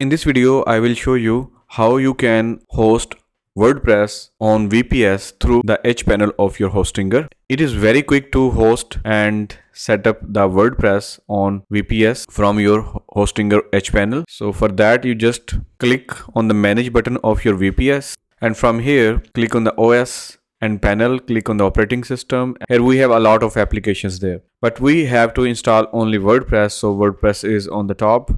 In this video, I will show you how you can host WordPress on VPS through the H panel of your hostinger. It is very quick to host and set up the WordPress on VPS from your hostinger H panel. So for that, you just click on the manage button of your VPS, and from here, click on the OS and panel, click on the operating system. Here we have a lot of applications there, but we have to install only WordPress. So WordPress is on the top.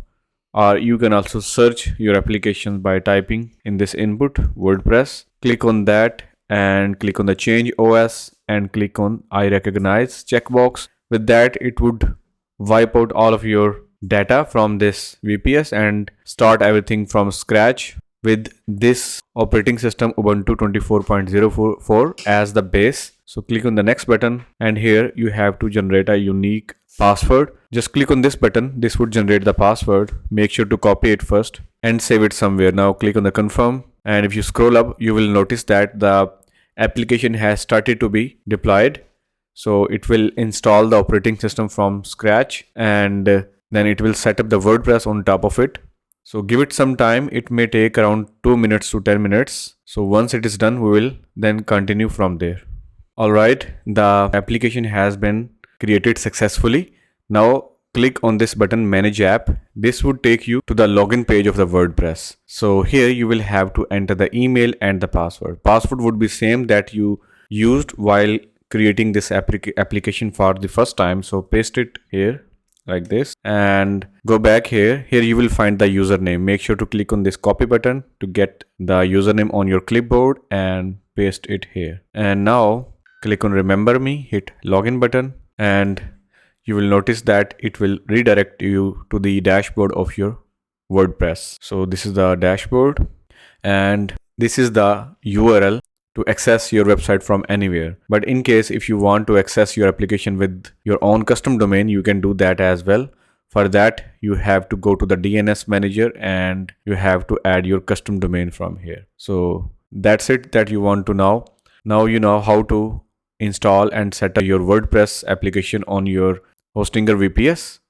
Or you can also search your application by typing in this input WordPress. Click on that and click on the change OS and click on I recognize checkbox. With that, it would wipe out all of your data from this VPS and start everything from scratch with this operating system Ubuntu 24.04 as the base. So click on the next button, and here you have to generate a unique password. Just click on this button. This would generate the password. Make sure to copy it first and save it somewhere. Now click on the confirm, and if you scroll up, you will notice that the application has started to be deployed. So it will install the operating system from scratch, and then it will set up the WordPress on top of it. So give it some time. It may take around 2 minutes to 10 minutes. So once it is done, we will then continue from there. Alright, the application has been created successfully. Now click on this button manage app. This would take you to the login page of the WordPress. So here you will have to enter the email and the password. Password would be same that you used while creating this application for the first time. So paste it here like this and go back here. Here you will find the username. Make sure to click on this copy button to get the username on your clipboard and paste it here. And now click on remember me, hit login button, and you will notice that it will redirect you to the dashboard of your WordPress. So this is the dashboard, and this is the URL to access your website from anywhere. But in case if you want to access your application with your own custom domain, you can do that as well. For that, you have to go to the DNS manager and you have to add your custom domain from here. So that's it that you want to know. Now you know how to install and set up your WordPress application on your hostinger VPS.